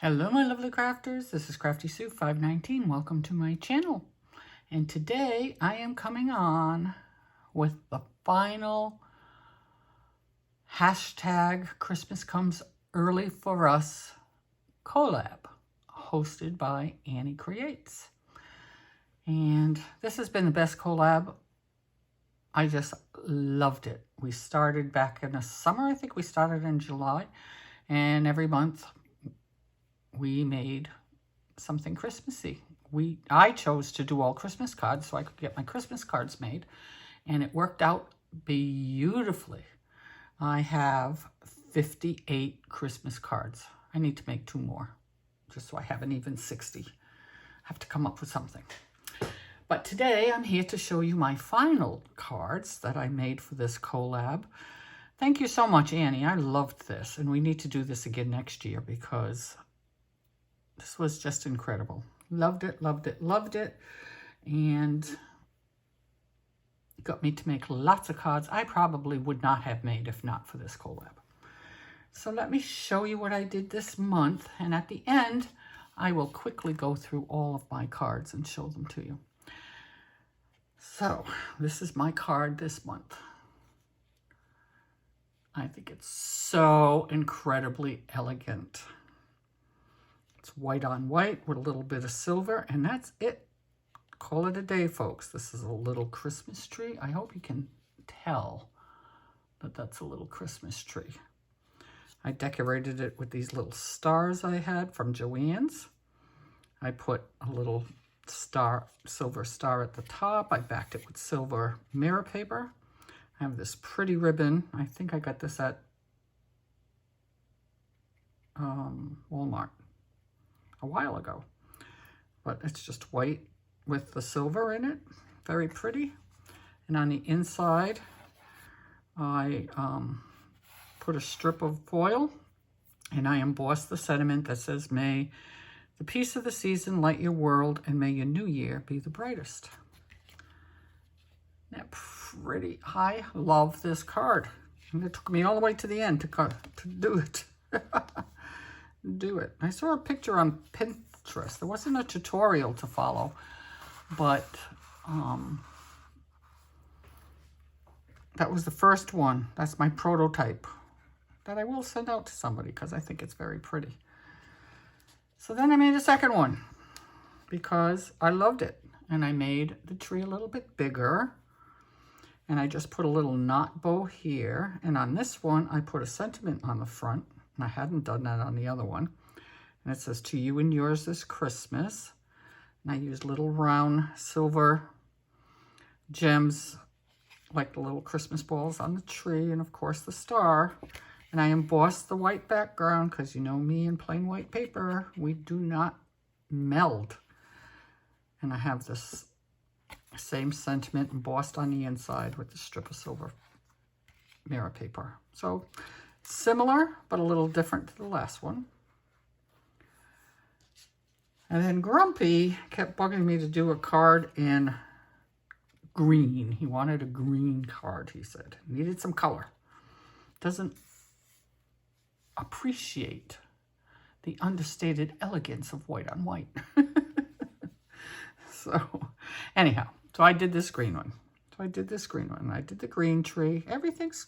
Hello my lovely crafters, this is Crafty Sue 519. Welcome to my channel. And today I am coming on with the final hashtag Christmas Comes Early for Us collab hosted by Annie Creates. And this has been the best collab. I just loved it. We started back in the summer. I think we started in July, and every month we made something Christmassy. I chose to do all Christmas cards so I could get my Christmas cards made, and it worked out beautifully. I have 58 Christmas cards. I need to make 2 more, just so I have an even 60. I have to come up with something. But today I'm here to show you my final cards that I made for this collab. Thank you so much, Annie. I loved this, and we need to do this again next year because this was just incredible. Loved it, loved it, loved it. And it got me to make lots of cards I probably would not have made if not for this collab. So let me show you what I did this month. And at the end, I will quickly go through all of my cards and show them to you. So this is my card this month. I think it's so incredibly elegant. It's white on white with a little bit of silver, and that's it. Call it a day, folks. This is a little Christmas tree. I hope you can tell that that's a little Christmas tree. I decorated it with these little stars I had from Joann's. I put a little star, silver star at the top. I backed it with silver mirror paper. I have this pretty ribbon. I think I got this at Walmart a while ago, but it's just white with the silver in it. Very pretty. And on the inside, I put a strip of foil and I embossed the sentiment that says, "May the peace of the season light your world, and may your new year be the brightest." Isn't that pretty? I love this card. And it took me all the way to the end to do it. Do it. I saw a picture on Pinterest. There wasn't a tutorial to follow, but that was the first one. That's my prototype that I will send out to somebody because I think it's very pretty. So then I made a second one because I loved it, and I made the tree a little bit bigger, and I just put a little knot bow here, and on this one I put a sentiment on the front. I hadn't done that on the other one. And it says, "To you and yours this Christmas." And I used little round silver gems, like the little Christmas balls on the tree, and of course the star. And I embossed the white background because you know me and plain white paper, we do not meld. And I have this same sentiment embossed on the inside with the strip of silver mirror paper. So similar, but a little different to the last one. And then Grumpy kept bugging me to do a card in green. He wanted a green card, he said. Needed some color. Doesn't appreciate the understated elegance of white on white. So, anyhow, so I did this green one. I did the green tree. Everything's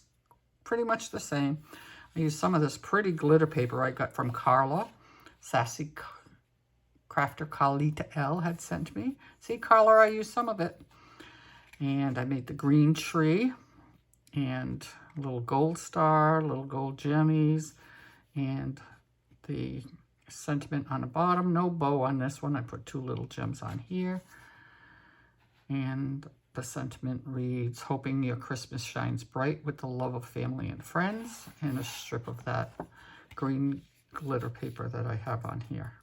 pretty much the same. I used some of this pretty glitter paper I got from Carla. Sassy Crafter Carlita L had sent me. See, Carla, I used some of it. And I made the green tree and a little gold star, little gold gemmies, and the sentiment on the bottom. No bow on this one. I put 2 little gems on here. And the sentiment reads, "Hoping your Christmas shines bright with the love of family and friends," and a strip of that green glitter paper that I have on here.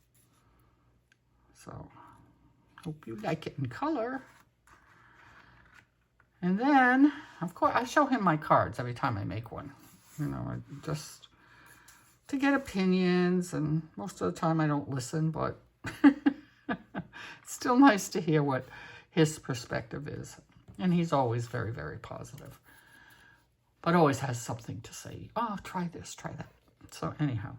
So, hope you like it in color. And then, of course, I show him my cards every time I make one. You know, just to get opinions, and most of the time I don't listen, but it's still nice to hear what his perspective is. And he's always very, very positive, but always has something to say. "Oh, try this, try that." So anyhow,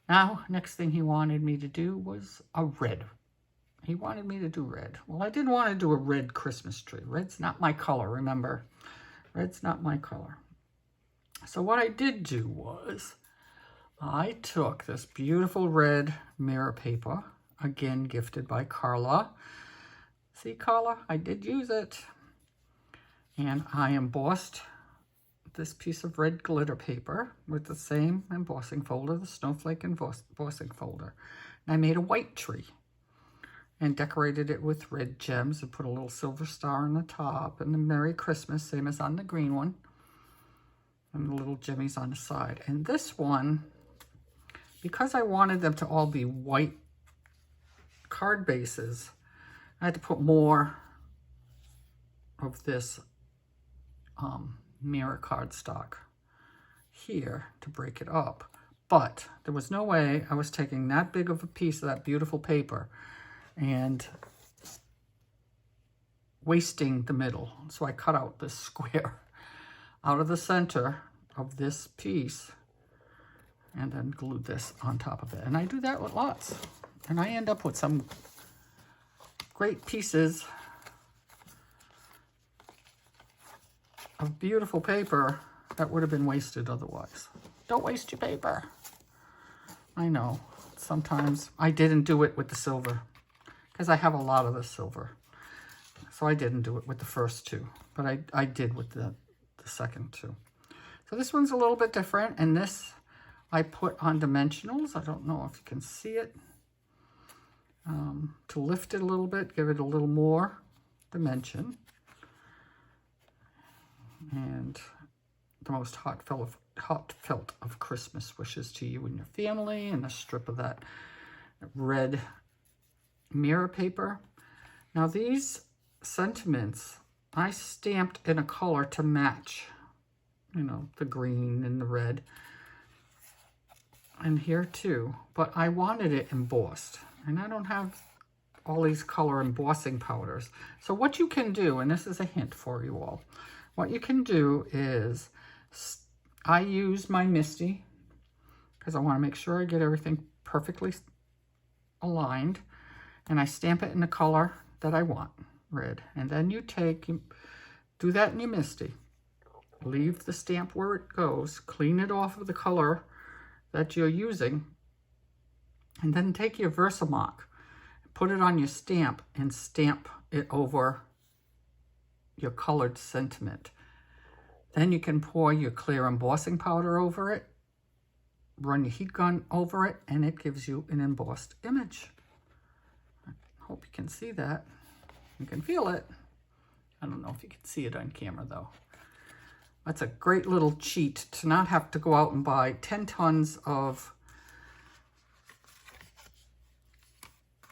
Now, next thing he wanted me to do was a red. He wanted me to do red. Well, I didn't want to do a red Christmas tree. Red's not my color, remember? Red's not my color. So what I did do was I took this beautiful red mirror paper, again gifted by Carla. See, Carla, I did use it. And I embossed this piece of red glitter paper with the same embossing folder, the snowflake embossing folder. And I made a white tree and decorated it with red gems and put a little silver star on the top and the Merry Christmas, same as on the green one, and the little jimmies on the side. And this one, because I wanted them to all be white card bases, I had to put more of this mirror cardstock here to break it up. But there was no way I was taking that big of a piece of that beautiful paper and wasting the middle. So I cut out this square out of the center of this piece and then glued this on top of it. And I do that with lots. And I end up with some great pieces of beautiful paper that would have been wasted otherwise. Don't waste your paper. I know, sometimes I didn't do it with the silver because I have a lot of the silver. So I didn't do it with the first two, but I did with the second two. So this one's a little bit different, and this I put on dimensionals. I don't know if you can see it. To lift it a little bit, give it a little more dimension. And the most heartfelt of Christmas wishes to you and your family, and a strip of that red mirror paper. Now these sentiments I stamped in a color to match, you know, the green and the red, and here too, but I wanted it embossed, and I don't have all these color embossing powders. So what you can do, and this is a hint for you all, what you can do is, I use my Misty because I want to make sure I get everything perfectly aligned, and I stamp it in the color that I want, red. And then you do that in your Misty. Leave the stamp where it goes, clean it off of the color that you're using, and then take your Versamark, put it on your stamp, and stamp it over your colored sentiment. Then you can pour your clear embossing powder over it, run your heat gun over it, and it gives you an embossed image. I hope you can see that. You can feel it. I don't know if you can see it on camera though. That's a great little cheat to not have to go out and buy 10 tons of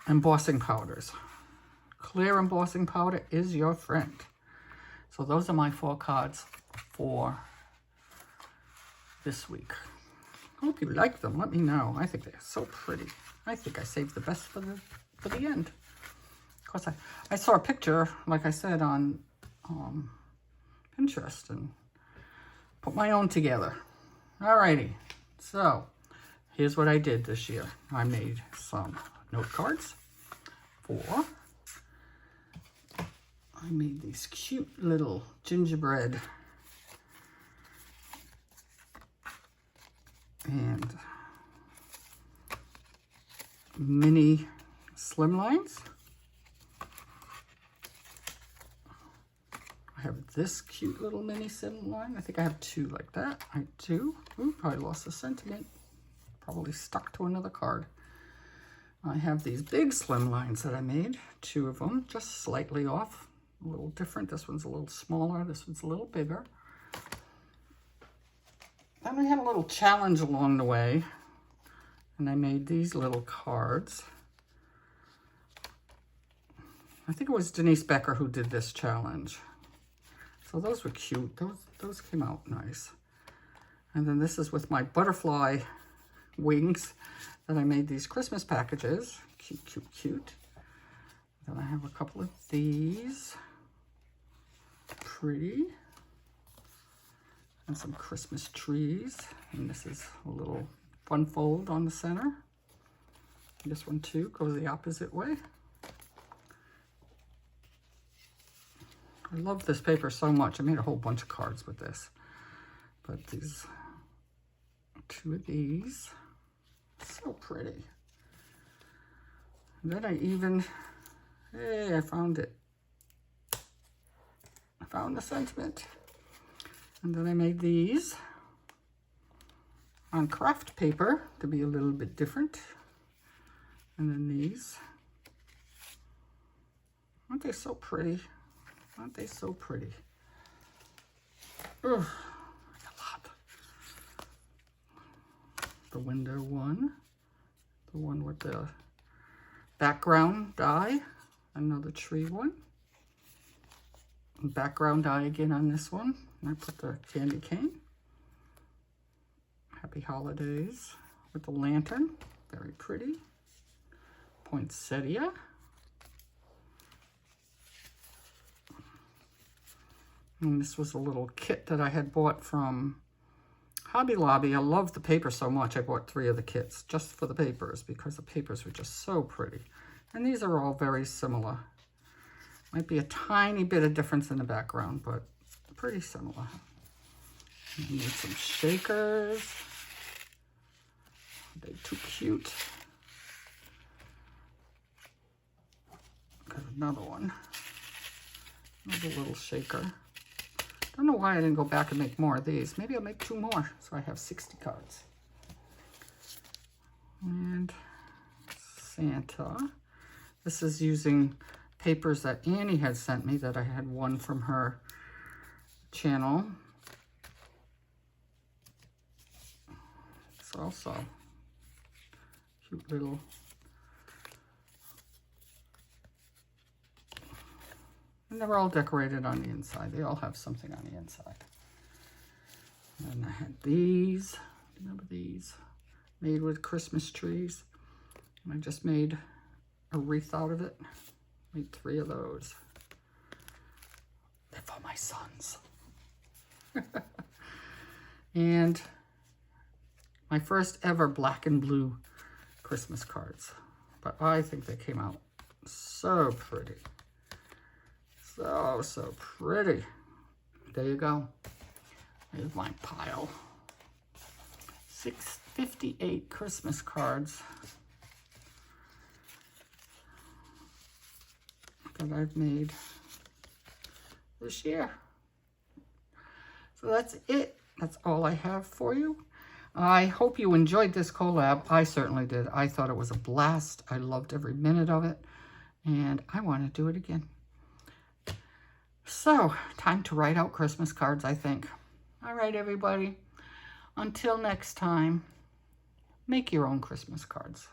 embossing powders. Clear embossing powder is your friend. So those are my 4 cards for this week. Hope you like them. Let me know. I think they're so pretty. I think I saved the best for the end. Of course, I saw a picture, like I said, on Pinterest and put my own together. Alrighty. So here's what I did this year. I made some note cards I made these cute little gingerbread and mini slimlines. I have this cute little mini slimline. I think I have 2 like that. I do. Ooh, I lost the sentiment. Probably stuck to another card. I have these big slimlines that I made. 2 of them, just slightly off. A little different. This one's a little smaller. This one's a little bigger. Then I had a little challenge along the way, and I made these little cards. I think it was Denise Becker who did this challenge. So those were cute. Those came out nice. And then this is with my butterfly wings that I made these Christmas packages. Cute, cute, cute. Then I have a couple of these. Pretty. And some Christmas trees. And this is a little one fold on the center. This one too goes the opposite way. I love this paper so much. I made a whole bunch of cards with this. But these, two of these, so pretty. And then I even, hey, I found it. I found the sentiment. And then I made these on craft paper to be a little bit different. And then these. Aren't they so pretty? Aren't they so pretty? Ugh, a lot. The window one. The one with the background die. Another tree one. Background die again on this one. And I put the candy cane. Happy Holidays with the lantern. Very pretty. Poinsettia. And this was a little kit that I had bought from Hobby Lobby. I love the paper so much. I bought 3 of the kits just for the papers because the papers were just so pretty. And these are all very similar. Might be a tiny bit of difference in the background, but pretty similar. I need some shakers. They're too cute. Got another one. Another little shaker. Don't know why I didn't go back and make more of these. Maybe I'll make 2 more, so I have 60 cards. And Santa. This is using papers that Annie had sent me that I had won from her channel. It's also cute little. And they're all decorated on the inside. They all have something on the inside. And I had these. Remember these? Made with Christmas trees. And I just made a wreath out of it. Made 3 of those. They're for my sons. And my first ever black and blue Christmas cards. But I think they came out so pretty. So pretty. There you go. There's my pile. 658 Christmas cards that I've made this year. So that's it. That's all I have for you. I hope you enjoyed this collab. I certainly did. I thought it was a blast. I loved every minute of it. And I want to do it again. So, time to write out Christmas cards, I think. All right, everybody. Until next time, make your own Christmas cards.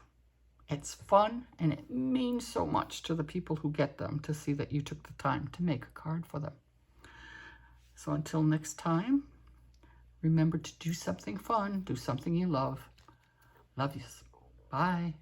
It's fun, and it means so much to the people who get them to see that you took the time to make a card for them. So until next time, remember to do something fun, do something you love. Love yous. Bye.